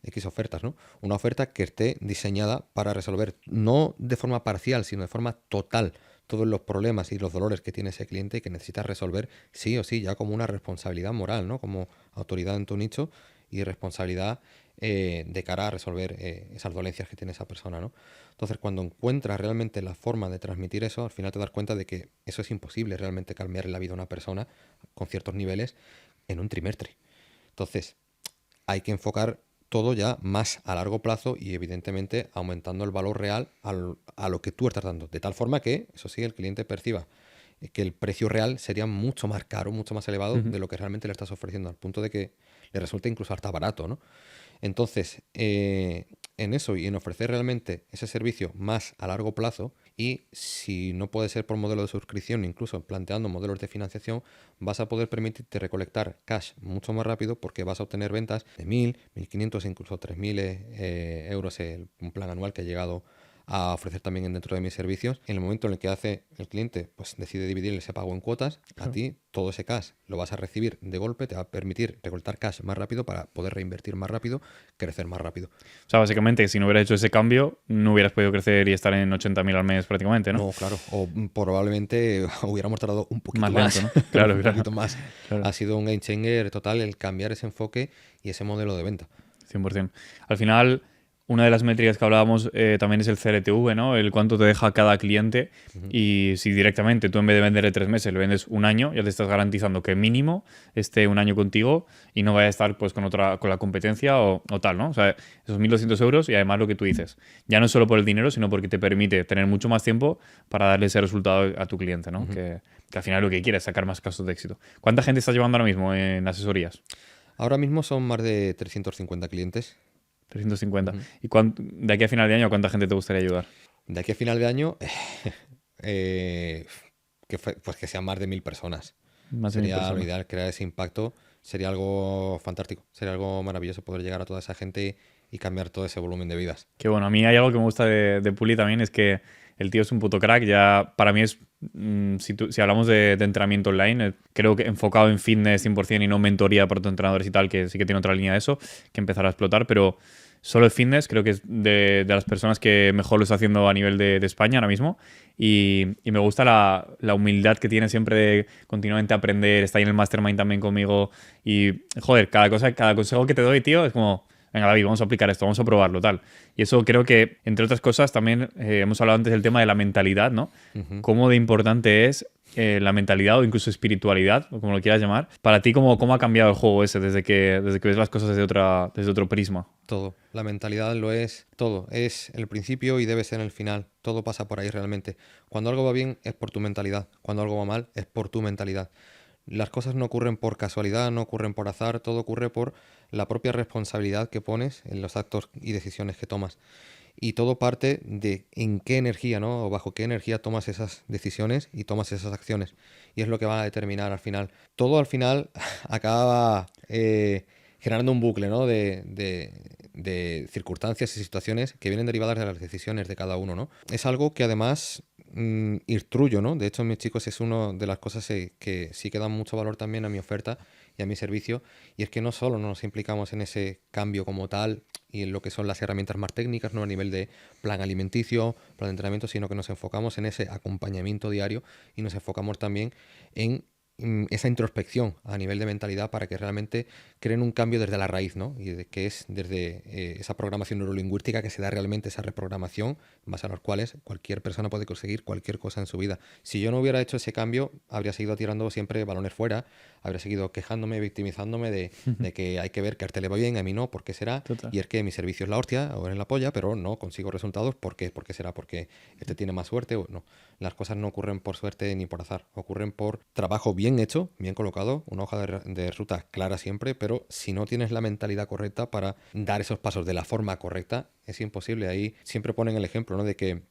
X ofertas, ¿no? Una oferta que esté diseñada para resolver, no de forma parcial, sino de forma total, todos los problemas y los dolores que tiene ese cliente y que necesita resolver sí o sí, ya como una responsabilidad moral, ¿no? Como autoridad en tu nicho y responsabilidad de cara a resolver esas dolencias que tiene esa persona, ¿no? Entonces, cuando encuentras realmente la forma de transmitir eso, al final te das cuenta de que eso es imposible realmente cambiar la vida de una persona con ciertos niveles en un trimestre. Entonces, hay que enfocar todo ya más a largo plazo y evidentemente aumentando el valor real a lo que tú estás dando. De tal forma que, eso sí, el cliente perciba que el precio real sería mucho más caro, mucho más elevado de lo que realmente le estás ofreciendo, al punto de que le resulte incluso hasta barato, ¿no? Entonces, en eso y en ofrecer realmente ese servicio más a largo plazo, y si no puede ser por modelo de suscripción, incluso planteando modelos de financiación, vas a poder permitirte recolectar cash mucho más rápido porque vas a obtener ventas de 1.000, 1.500 e incluso 3.000 euros, un plan anual que he llegado a ofrecer también dentro de mis servicios. En el momento en el que hace el cliente, pues decide dividir ese pago en cuotas, a ti todo ese cash lo vas a recibir de golpe, te va a permitir recortar cash más rápido para poder reinvertir más rápido, crecer más rápido. O sea, básicamente, si no hubieras hecho ese cambio, no hubieras podido crecer y estar en 80.000 al mes prácticamente, ¿no? No, claro. O probablemente hubiéramos tardado un poquito Más más. lento, ¿no? Claro, Un claro. poquito más. Claro. Ha sido un game changer total el cambiar ese enfoque y ese modelo de venta. 100%. Al final, una de las métricas que hablábamos también es el CLTV, ¿no? El cuánto te deja cada cliente. Y si directamente tú en vez de venderle 3 meses le vendes un año, ya te estás garantizando que mínimo esté un año contigo y no vaya a estar pues con la competencia o tal, ¿no? O sea, esos 1.200 euros y además lo que tú dices. Ya no solo por el dinero, sino porque te permite tener mucho más tiempo para darle ese resultado a tu cliente, ¿no? Que al final lo que quieres es sacar más casos de éxito. ¿Cuánta gente estás llevando ahora mismo en asesorías? Ahora mismo son más de 350 clientes. 350. ¿Y de aquí a final de año cuánta gente te gustaría ayudar? De aquí a final de año, pues que sean más de 1.000 personas. Más de 1.000 Sería lo personas. ideal, crear ese impacto. Sería algo fantástico. Sería algo maravilloso poder llegar a toda esa gente y cambiar todo ese volumen de vidas. Que bueno, a mí hay algo que me gusta de Puli también, es que el tío es un puto crack. Ya para mí es, si hablamos de entrenamiento online, creo que enfocado en fitness 100% y no mentoría para tus entrenadores y tal, que sí que tiene otra línea de eso, que empezará a explotar, pero solo el fitness creo que es de las personas que mejor lo está haciendo a nivel de España ahora mismo. Y me gusta la humildad que tiene siempre de continuamente aprender, está ahí en el mastermind también conmigo. Y, joder, cada consejo que te doy, tío, es como, venga, David, vamos a aplicar esto, vamos a probarlo, tal. Y eso creo que, entre otras cosas, también hemos hablado antes del tema de la mentalidad, ¿no? Cómo de importante es la mentalidad o incluso espiritualidad, o como lo quieras llamar. Para ti, ¿cómo ha cambiado el juego ese desde que ves las cosas desde otro prisma? Todo. La mentalidad lo es todo. Es el principio y debe ser el final. Todo pasa por ahí realmente. Cuando algo va bien es por tu mentalidad. Cuando algo va mal es por tu mentalidad. Las cosas no ocurren por casualidad, no ocurren por azar, todo ocurre por la propia responsabilidad que pones en los actos y decisiones que tomas. Y todo parte de en qué energía, ¿no? O bajo qué energía tomas esas decisiones y tomas esas acciones. Y es lo que va a determinar al final. Todo al final acaba generando un bucle, ¿no? De circunstancias y situaciones que vienen derivadas de las decisiones de cada uno, ¿no? Es algo que además instruyo, ¿no? De hecho, mis chicos, es una de las cosas que sí que dan mucho valor también a mi oferta y a mi servicio, y es que no solo nos implicamos en ese cambio como tal y en lo que son las herramientas más técnicas, ¿no? A nivel de plan alimenticio, plan de entrenamiento, sino que nos enfocamos en ese acompañamiento diario y nos enfocamos también en esa introspección a nivel de mentalidad para que realmente creen un cambio desde la raíz, ¿no? Y que es desde esa programación neurolingüística que se da realmente esa reprogramación, en base a los cuales cualquier persona puede conseguir cualquier cosa en su vida. Si yo no hubiera hecho ese cambio, habría seguido tirando siempre balones fuera, habría seguido quejándome, victimizándome de que hay que ver que a este le va bien, a mí no, ¿por qué será? Total. Y es que mi servicio es la hostia o es la polla, pero no consigo resultados, ¿por qué? ¿Por qué será? Porque este tiene más suerte o no. Las cosas no ocurren por suerte ni por azar, ocurren por trabajo bien hecho, bien colocado, una hoja de ruta clara siempre, pero si no tienes la mentalidad correcta para dar esos pasos de la forma correcta, es imposible. Ahí siempre ponen el ejemplo, ¿no? De que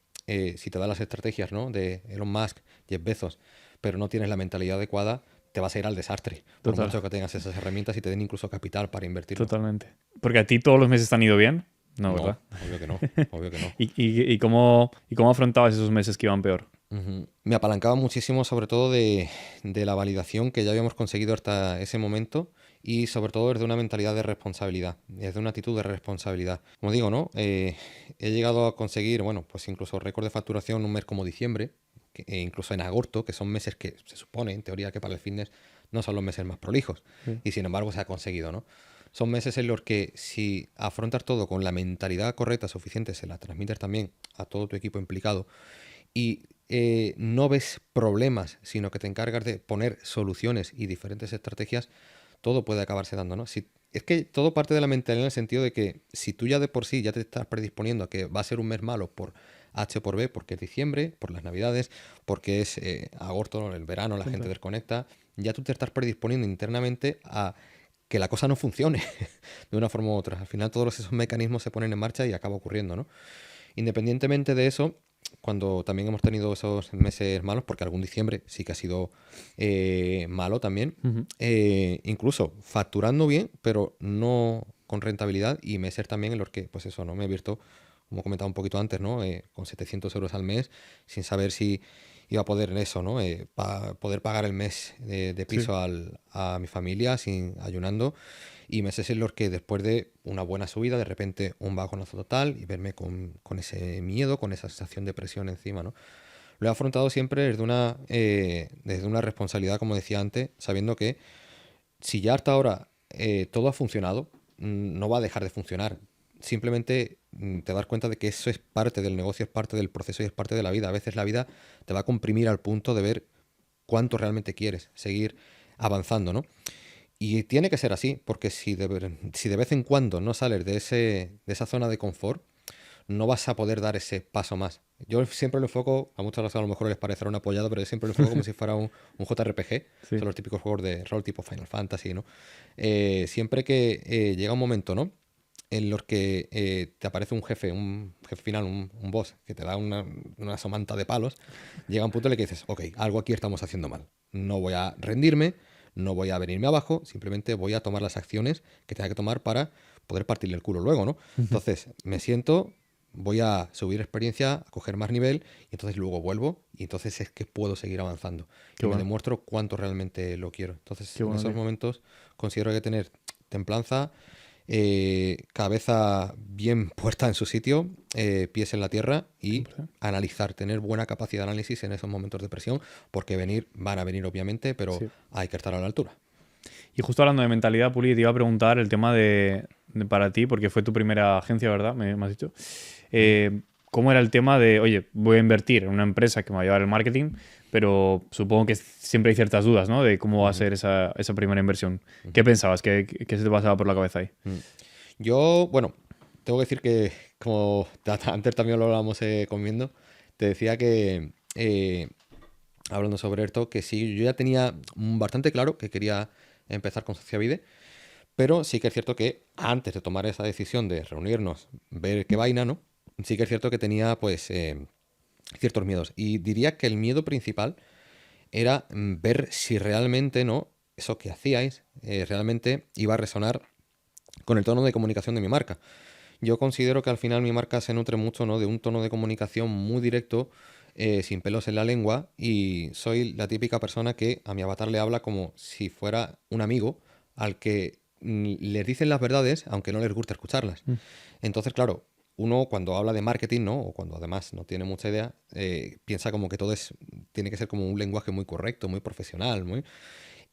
si te dan las estrategias, ¿no? De Elon Musk, Jeff Bezos, pero no tienes la mentalidad adecuada, te vas a ir al desastre. Por Total. mucho que tengas esas herramientas y te den incluso capital para invertir. Totalmente. Porque a ti todos los meses te han ido bien, ¿no? ¿Verdad? Obvio que no, obvio que no. ¿Y cómo afrontabas esos meses que iban peor? Ujú. Me apalancaba muchísimo, sobre todo de la validación que ya habíamos conseguido hasta ese momento y sobre todo desde una mentalidad de responsabilidad, desde una actitud de responsabilidad. Como digo, ¿no? He llegado a conseguir, bueno, pues incluso récord de facturación un mes como diciembre, e incluso en agosto, que son meses que se supone, en teoría, que para el fitness no son los meses más prolijos. Sí. Y sin embargo se ha conseguido, ¿no? Son meses en los que si afrontas todo con la mentalidad correcta, suficiente, se la transmites también a todo tu equipo implicado y no ves problemas, sino que te encargas de poner soluciones y diferentes estrategias, todo puede acabarse dando, ¿no? Si, es que todo parte de la mentalidad en el sentido de que si tú ya de por sí ya te estás predisponiendo a que va a ser un mes malo por H o por B, porque es diciembre, por las navidades, porque es agosto, el verano, la gente Siempre. desconecta, ya tú te estás predisponiendo internamente a que la cosa no funcione de una forma u otra. Al final todos esos mecanismos se ponen en marcha y acaba ocurriendo, ¿no? Independientemente de eso, cuando también hemos tenido esos meses malos, porque algún diciembre sí que ha sido malo también, Ujú. incluso facturando bien, pero no con rentabilidad, y meses también en los que, pues eso, no me he visto, como comentaba un poquito antes, ¿no? Con 700 euros al mes, sin saber si iba a poder eso, ¿no? Poder pagar el mes de Sí. piso a mi familia sin ayunando, y meses en los que después de una buena subida, de repente un bajonazo total y verme con ese miedo, con esa sensación de presión encima, ¿no? Lo he afrontado siempre desde una responsabilidad, como decía antes, sabiendo que si ya hasta ahora todo ha funcionado, no va a dejar de funcionar. Simplemente te das cuenta de que eso es parte del negocio, es parte del proceso y es parte de la vida. A veces la vida te va a comprimir al punto de ver cuánto realmente quieres seguir avanzando, ¿no? Y tiene que ser así, porque si de vez en cuando no sales de esa zona de confort, no vas a poder dar ese paso más. Yo siempre lo enfoco, a muchos a lo mejor les parecerá un apoyado, pero yo siempre lo enfoco como si fuera un JRPG, Sí. son los típicos juegos de rol tipo Final Fantasy, ¿no? Siempre que llega un momento, ¿no? En los que te aparece un jefe final, un boss, que te da una somanta de palos, llega un punto en el que dices, ok, algo aquí estamos haciendo mal. No voy a rendirme, no voy a venirme abajo, simplemente voy a tomar las acciones que tenga que tomar para poder partirle el culo luego, ¿no? Entonces, me siento, voy a subir experiencia, a coger más nivel, y entonces luego vuelvo, y entonces es que puedo seguir avanzando. Qué Y me bueno. demuestro cuánto realmente lo quiero. Entonces, Qué en bueno, esos tío. momentos considero que tener templanza, cabeza bien puesta en su sitio, pies en la tierra y 100%. analizar, tener buena capacidad de análisis en esos momentos de presión, porque van a venir obviamente, pero Sí. hay que estar a la altura. Y justo hablando de mentalidad, Puli, te iba a preguntar el tema de para ti, porque fue tu primera agencia, ¿verdad? Me has dicho. Ujú. ¿Cómo era el tema de, oye, voy a invertir en una empresa que me va a llevar el marketing, pero supongo que siempre hay ciertas dudas, ¿no? De cómo va a Ujú, ser esa primera inversión. ujú, ¿Qué pensabas? ¿Qué se te pasaba por la cabeza ahí? ujú. Yo, bueno, tengo que decir que, como antes también lo hablábamos comiendo, te decía que, hablando sobre esto, que sí, yo ya tenía bastante claro que quería empezar con Sociavide, pero sí que es cierto que antes de tomar esa decisión de reunirnos, ver qué vaina, ¿no? Sí que es cierto que tenía, pues, ciertos miedos. Y diría que el miedo principal era ver si realmente, ¿no? Eso que hacíais realmente iba a resonar con el tono de comunicación de mi marca. Yo considero que al final mi marca se nutre mucho, ¿no? De un tono de comunicación muy directo, sin pelos en la lengua, y soy la típica persona que a mi avatar le habla como si fuera un amigo al que les dicen las verdades, aunque no les gusta escucharlas. Mm. Entonces, claro, uno cuando habla de marketing, ¿no? O cuando además no tiene mucha idea, piensa como que todo tiene que ser como un lenguaje muy correcto, muy profesional, muy...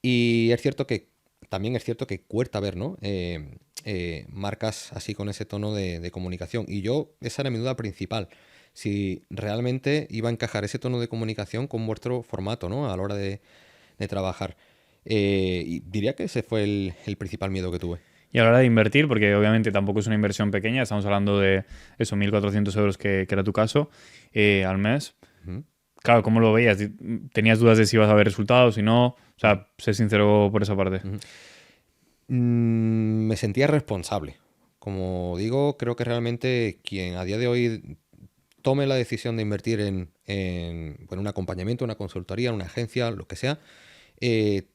Y es cierto que también es cierto que cuesta ver, ¿no? Marcas así con ese tono de comunicación. Y yo, esa era mi duda principal. Si realmente iba a encajar ese tono de comunicación con vuestro formato, ¿no? A la hora de trabajar. Y diría que ese fue el principal miedo que tuve. Y a la hora de invertir, porque obviamente tampoco es una inversión pequeña, estamos hablando de esos 1.400 euros que era tu caso al mes. Ujú, Claro, ¿cómo lo veías? ¿Tenías dudas de si ibas a ver resultados, si no? O ujú, sea, sé sincero por esa parte. ujú. Me sentía responsable. Como digo, creo que realmente quien a día de hoy tome la decisión de invertir bueno, un acompañamiento, una consultoría, una agencia, lo que sea,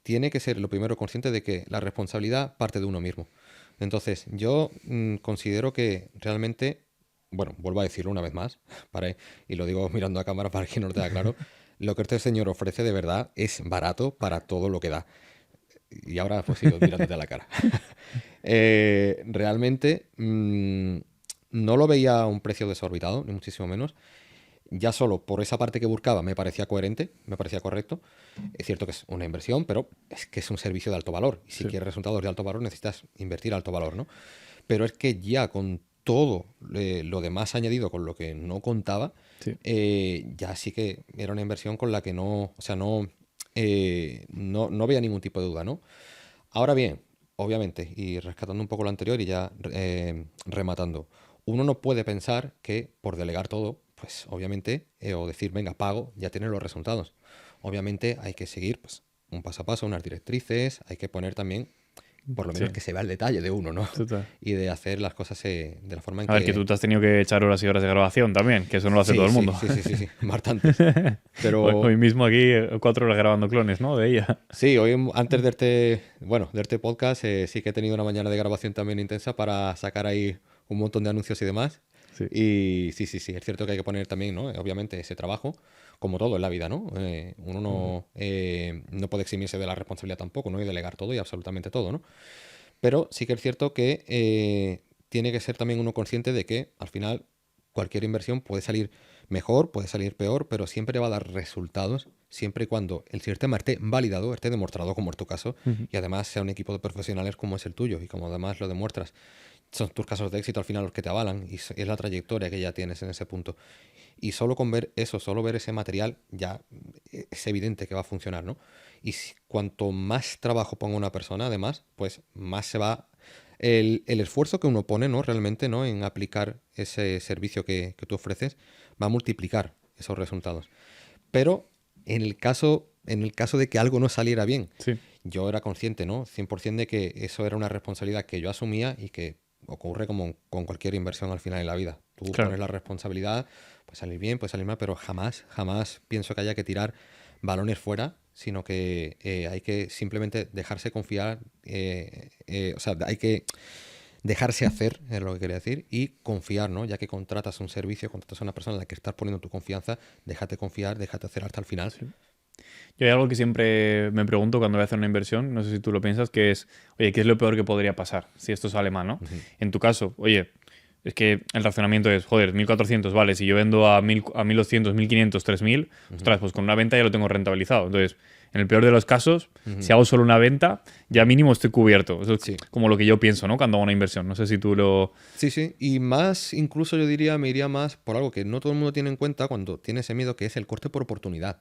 tiene que ser lo primero consciente de que la responsabilidad parte de uno mismo. Entonces, yo considero que realmente bueno, vuelvo a decirlo una vez más, y lo digo mirando a cámara para que no lo tenga claro, lo que este señor ofrece de verdad es barato para todo lo que da. Y ahora pues sigo mirándote a la cara. Realmente no lo veía a un precio desorbitado, ni muchísimo menos. Ya solo por esa parte que buscaba me parecía coherente, me parecía correcto. Es cierto que es una inversión, pero es que es un servicio de alto valor. Y si Sí. quieres resultados de alto valor, necesitas invertir alto valor, ¿no? Pero es que ya con todo lo demás añadido con lo que no contaba, Sí. ya sí que era una inversión con la que no, o sea, no veía ningún tipo de duda, ¿no? Ahora bien, obviamente, y rescatando un poco lo anterior y ya rematando, uno no puede pensar que por delegar todo, pues obviamente, o decir, venga, pago, ya tiene los resultados. Obviamente hay que seguir pues, un paso a paso, unas directrices, hay que poner también, por lo Sí, menos que se vea el detalle de uno, ¿no? total. Y de hacer las cosas de la forma en A ver, que que... tú te has tenido que echar horas y horas de grabación también, que eso no lo hace todo Sí, el sí, mundo. sí, sí, sí, sí, bastantes. Hoy Pero mismo aquí 4 horas grabando clones, ¿no? De ella. sí, hoy antes de este podcast, sí que he tenido una mañana de grabación también intensa para sacar ahí un montón de anuncios y demás. Sí, Y sí, sí, sí, es cierto que hay que poner también, ¿no? Obviamente ese trabajo, como todo en la vida, ¿no? Uno no puede eximirse de la responsabilidad tampoco, ¿no? Y delegar todo y absolutamente todo, ¿no? Pero sí que es cierto que tiene que ser también uno consciente de que al final cualquier inversión puede salir mejor, puede salir peor, pero siempre va a dar resultados, siempre y cuando el sistema esté validado, esté demostrado, como es tu caso, ujú, y además sea un equipo de profesionales como es el tuyo, y como además lo demuestras. Son tus casos de éxito al final los que te avalan, y es la trayectoria que ya tienes en ese punto. Y solo con ver eso, solo ver ese material, ya es evidente que va a funcionar, ¿no? Y cuanto más trabajo ponga una persona, además, pues más se va el esfuerzo que uno pone, ¿no? Realmente, ¿no? En aplicar ese servicio que tú ofreces, va a multiplicar esos resultados. Pero en el caso de que algo no saliera bien, sí, yo era consciente, ¿no? 100% de que eso era una responsabilidad que yo asumía y que ocurre como con cualquier inversión al final de la vida. Tú claro. pones la responsabilidad, puede salir bien, puede salir mal, pero jamás, jamás pienso que haya que tirar balones fuera, sino que hay que simplemente dejarse confiar, o sea, hay que dejarse hacer, es lo que quería decir, y confiar, ¿no? Ya que contratas un servicio, contratas a una persona en la que estás poniendo tu confianza, déjate confiar, déjate hacer hasta el final. Sí. Yo hay algo que siempre me pregunto cuando voy a hacer una inversión, no sé si tú lo piensas, que es, oye, ¿qué es lo peor que podría pasar si esto sale mal, ¿no? Ujú. En tu caso, oye, es que el razonamiento es, joder, 1.400, vale, si yo vendo a 1.000, a 1.200, 1.500, 3.000, Ujú. ostras, pues con una venta ya lo tengo rentabilizado. Entonces, en el peor de los casos, si Ujú. hago solo una venta, ya mínimo estoy cubierto. Eso es Sí. como lo que yo pienso, ¿no? Cuando hago una inversión. No sé si tú lo... Sí, sí, y más, incluso yo diría, me iría más por algo que no todo el mundo tiene en cuenta cuando tiene ese miedo, que es el corte por oportunidad.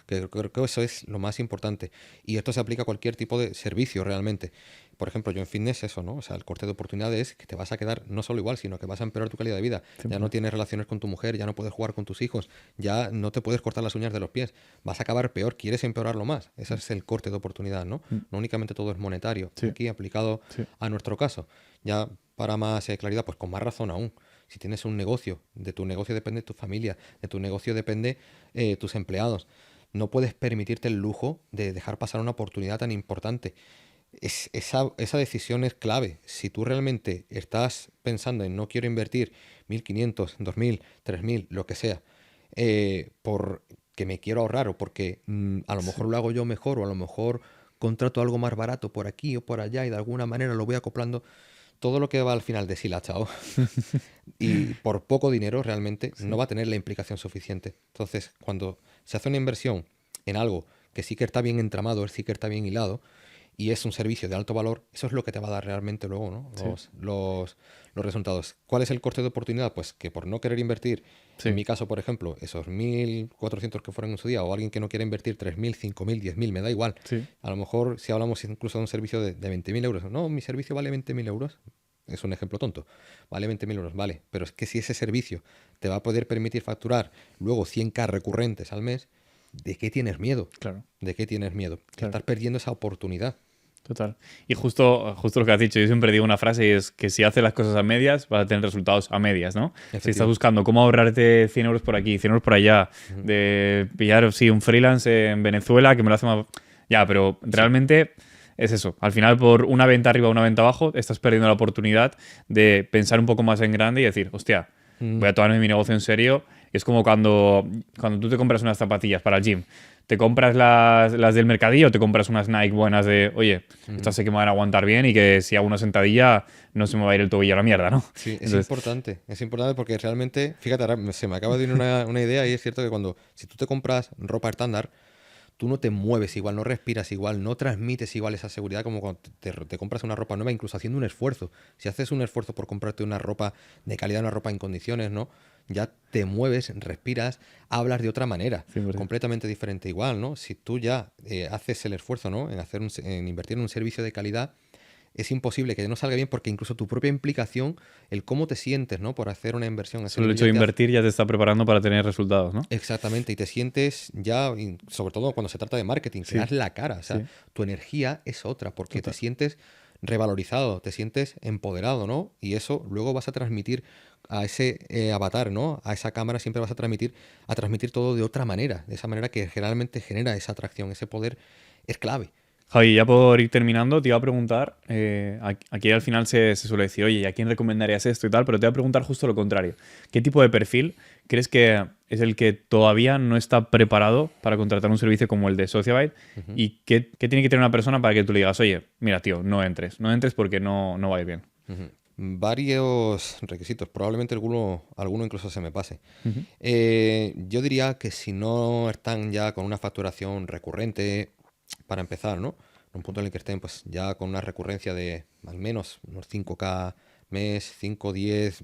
Que creo que eso es lo más importante. Y esto se aplica a cualquier tipo de servicio realmente. Por ejemplo, yo en fitness eso, ¿no? O sea, el corte de oportunidad es que te vas a quedar no solo igual, sino que vas a empeorar tu calidad de vida. Ya no 100%. tienes relaciones con tu mujer, ya no puedes jugar con tus hijos, ya no te puedes cortar las uñas de los pies. Vas a acabar peor, quieres empeorarlo más. Ese es el corte de oportunidad, ¿no? Mm, No únicamente todo es monetario. sí, Aquí aplicado sí, a nuestro caso. Ya para más claridad, pues con más razón aún. Si tienes un negocio, de tu negocio depende tu familia, de tu negocio depende tus empleados. No puedes permitirte el lujo de dejar pasar una oportunidad tan importante. Esa decisión es clave. Si tú realmente estás pensando en no quiero invertir 1.500, 2.000, 3.000, lo que sea, porque me quiero ahorrar o porque a lo sí, mejor lo hago yo mejor o a lo mejor contrato algo más barato por aquí o por allá y de alguna manera lo voy acoplando, todo lo que va al final deshilachado y por poco dinero realmente no sí, va a tener la implicación suficiente. Entonces, cuando se hace una inversión en algo que sí que está bien entramado, sí que está bien hilado y es un servicio de alto valor, eso es lo que te va a dar realmente luego, ¿no? sí, Los resultados. ¿Cuál es el coste de oportunidad? Pues que por no querer invertir, en sí, mi caso, por ejemplo, esos 1.400 que fueron en su día, o alguien que no quiera invertir 3.000, 5.000, 10.000, me da igual. sí, A lo mejor si hablamos incluso de un servicio de 20.000 euros, no, mi servicio vale 20.000 euros, es un ejemplo tonto, vale 20.000 euros, vale, pero es que si ese servicio te va a poder permitir facturar luego 100K recurrentes al mes, ¿de qué tienes miedo? claro, ¿De qué tienes miedo? claro. Estás perdiendo esa oportunidad. Total. Y justo lo que has dicho, yo siempre digo una frase y es que si haces las cosas a medias, vas a tener resultados a medias, ¿no? Si estás Efectivo. buscando cómo ahorrarte 100 euros por aquí, 100 euros por allá, Ujú. de pillar, sí, un freelance en Venezuela que me lo hace más... Ya, pero Sí, realmente es eso. Al final, por una venta arriba o una venta abajo, estás perdiendo la oportunidad de pensar un poco más en grande y decir, hostia, voy a tomarme mi negocio en serio. Es como cuando tú te compras unas zapatillas para el gym. ¿Te compras las del mercadillo o te compras unas Nike buenas de, oye, estas sé que me van a aguantar bien y que si hago una sentadilla no se me va a ir el tobillo a la mierda, ¿no? Sí, Entonces, es importante porque realmente, fíjate, ahora se me acaba de ir una idea y es cierto que si tú te compras ropa estándar, tú no te mueves igual, no respiras igual, no transmites igual esa seguridad como cuando te compras una ropa nueva, incluso haciendo un esfuerzo. Si haces un esfuerzo por comprarte una ropa de calidad, una ropa en condiciones, ¿no? Ya te mueves, respiras, hablas de otra manera, 100%. completamente diferente igual, ¿no? Si tú ya haces el esfuerzo, ¿no? En invertir en un servicio de calidad, es imposible que no salga bien porque incluso tu propia implicación, el cómo te sientes, ¿no? Por hacer una inversión a ese Solo el nivel hecho ya de te hace. invertir ya te está preparando para tener resultados, ¿no? Exactamente, y te sientes ya, y sobre todo cuando se trata de marketing, que Sí, das la cara, o sea, sí, tu energía es otra, porque te total. sientes revalorizado, te sientes empoderado, ¿no? Y eso luego vas a transmitir a ese avatar, ¿no? A esa cámara siempre vas a transmitir todo de otra manera, de esa manera que generalmente genera esa atracción, ese poder es clave. Javi, ya por ir terminando, te iba a preguntar, aquí al final se suele decir, oye, ¿y a quién recomendarías esto y tal? Pero te voy a preguntar justo lo contrario. ¿Qué tipo de perfil crees que es el que todavía no está preparado para contratar un servicio como el de Sociabite? Ujú, ¿Y qué tiene que tener una persona para que tú le digas, oye, mira, tío, no entres porque no va a ir bien? ujú. Varios requisitos, probablemente alguno incluso se me pase. Ujú. Yo diría que si no están ya con una facturación recurrente, para empezar, ¿no? En un punto en el que estén pues ya con una recurrencia de al menos unos 5K mes, 5 10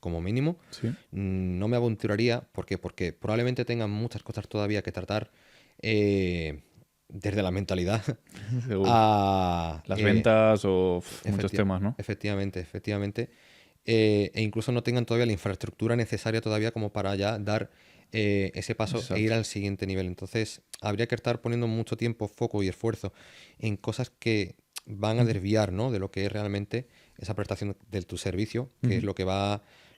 como mínimo, Sí, no me aventuraría. ¿Por qué? Porque probablemente tengan muchas cosas todavía que tratar eh, desde la mentalidad seguro. a... Las ventas o muchos efecti- temas, ¿no? efectivamente. E incluso no tengan todavía la infraestructura necesaria todavía como para ya dar ese paso e ir Exacto. al siguiente nivel. Entonces, habría que estar poniendo mucho tiempo, foco y esfuerzo en cosas que van a Ujú, desviar, ¿no? De lo que es realmente esa prestación de tu servicio, que es ujú,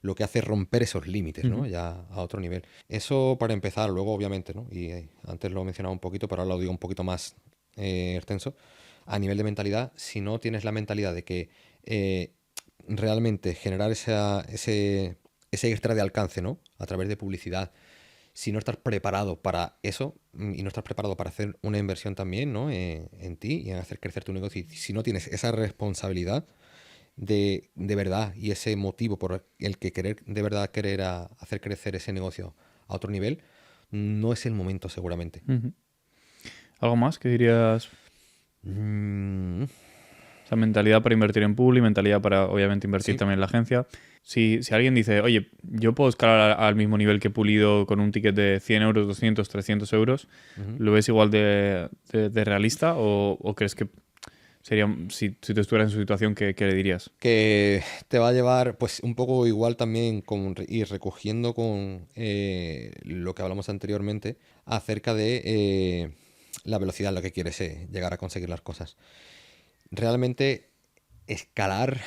lo que hace romper esos límites, ¿no? ujú. Ya a otro nivel. Eso para empezar, luego obviamente, ¿no? Y antes lo he mencionado un poquito, pero ahora lo digo un poquito más extenso. A nivel de mentalidad, si no tienes la mentalidad de que eh, realmente generar ese extra de alcance, ¿no? A través de publicidad. Si no estás preparado para eso y no estás preparado para hacer una inversión también, ¿no? En ti y en hacer crecer tu negocio. Y si no tienes esa responsabilidad de verdad y ese motivo por el que querer de verdad hacer crecer ese negocio a otro nivel, no es el momento seguramente. Ujú. ¿Algo más que dirías? Mm, O sea, mentalidad para invertir en Publi, mentalidad para, obviamente, invertir sí. también en la agencia. Si alguien dice, oye, yo puedo escalar al mismo nivel que Pulido con un ticket de 100 euros, 200, 300 euros, Ujú. ¿lo ves igual de realista o crees que sería, si tú estuvieras en su situación, qué le dirías? Que te va a llevar, pues, un poco igual también ir recogiendo con lo que hablamos anteriormente acerca de la velocidad a la que quieres llegar a conseguir las cosas. Realmente escalar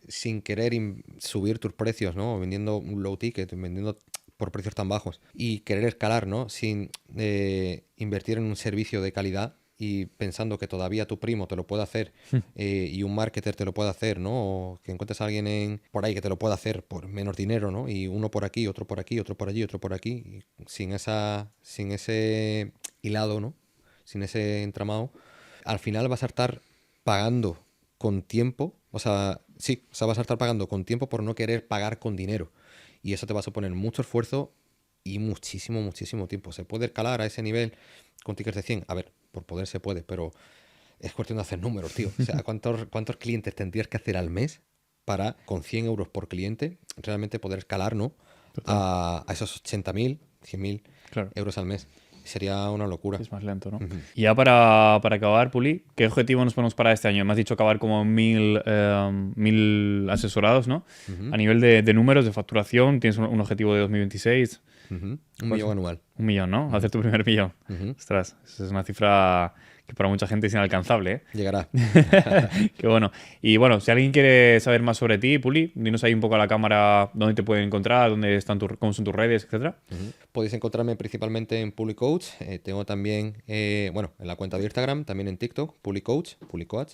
sin querer subir tus precios, ¿no? Vendiendo un low ticket, vendiendo por precios tan bajos y querer escalar, ¿no? Sin invertir en un servicio de calidad y pensando que todavía tu primo te lo puede hacer y un marketer te lo puede hacer, ¿no? O que encuentres a alguien por ahí que te lo pueda hacer por menos dinero, ¿no? Y uno por aquí, otro por aquí, otro por allí, otro por aquí, y sin ese hilado, ¿no? Sin ese entramado, al final vas a estar pagando con tiempo, o sea, sí, o sea, vas a estar pagando con tiempo por no querer pagar con dinero. Y eso te va a suponer mucho esfuerzo y muchísimo tiempo. ¿Se puede escalar a ese nivel con tickets de 100? A ver, por poder se puede, pero es cuestión de hacer números, tío. O sea, ¿cuántos clientes tendrías que hacer al mes para, con 100 euros por cliente, realmente poder escalar, ¿no? Total, A esos 80.000, 100.000 claro. euros al mes. Sería una locura. Es más lento, ¿no? Ujú. Y ya para acabar, Puli, ¿qué objetivo nos ponemos para este año? Me has dicho acabar como 1000 asesorados, ¿no? Ujú, A nivel de números, de facturación, ¿tienes un objetivo de 2026? ujú. Un ¿Cuál es? millón anual. 1 millón, ¿no? Ujú, Hacer tu primer millón. ujú. Ostras, esa es una cifra que para mucha gente es inalcanzable, ¿eh? Llegará. Qué bueno. Y bueno, si alguien quiere saber más sobre ti, Puli, dinos ahí un poco a la cámara dónde te pueden encontrar, dónde están cómo son tus redes, etcétera. Ujú. Podéis encontrarme principalmente en Publicoach. Tengo también, bueno, en la cuenta de Instagram, también en TikTok, Publicoach, Publicoach.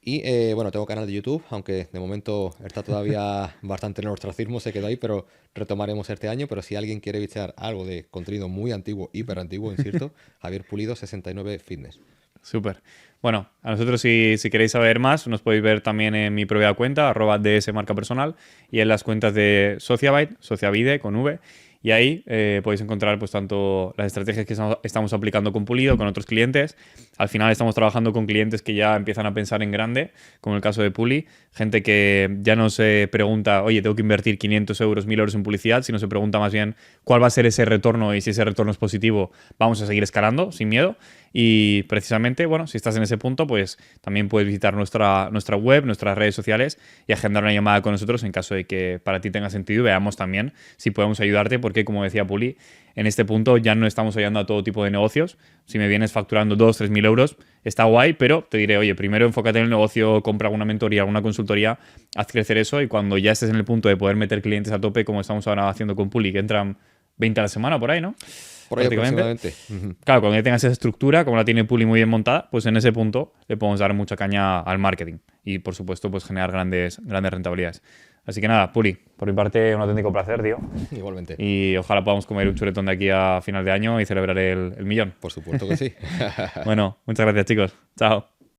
Y bueno, tengo canal de YouTube, aunque de momento está todavía bastante en el ostracismo, se quedó ahí, pero retomaremos este año. Pero si alguien quiere visitar algo de contenido muy antiguo, hiper antiguo, incierto, Javier Pulido 69 Fitness. Súper. Bueno, a nosotros si queréis saber más, nos podéis ver también en mi propia cuenta, @dsmarcapersonal, y en las cuentas de Sociabite, Sociavide con V. Y ahí podéis encontrar pues tanto las estrategias que estamos aplicando con Pulido, con otros clientes. Al final estamos trabajando con clientes que ya empiezan a pensar en grande, como el caso de Puli. Gente que ya no se pregunta, oye, tengo que invertir 500 euros, 1000 euros en publicidad, sino se pregunta más bien cuál va a ser ese retorno, y si ese retorno es positivo, vamos a seguir escalando sin miedo. Y precisamente, bueno, si estás en ese punto, pues también puedes visitar nuestra web, nuestras redes sociales y agendar una llamada con nosotros en caso de que para ti tenga sentido y veamos también si podemos ayudarte, porque como decía Puli, en este punto ya no estamos ayudando a todo tipo de negocios. Si me vienes facturando 2.000, 3.000 euros, está guay, pero te diré, oye, primero enfócate en el negocio, compra alguna mentoría, alguna consultoría, haz crecer eso, y cuando ya estés en el punto de poder meter clientes a tope, como estamos ahora haciendo con Puli, que entran 20 a la semana por ahí, ¿no? Por ahí Prácticamente. aproximadamente. Claro, cuando ya tengas esa estructura, como la tiene Puli muy bien montada, pues en ese punto le podemos dar mucha caña al marketing y, por supuesto, pues generar grandes rentabilidades. Así que nada, Puli, por mi parte, un auténtico placer, tío. Igualmente. Y ojalá podamos comer un chuletón de aquí a final de año y celebrar el millón. Por supuesto que sí. Bueno, muchas gracias, chicos. Chao.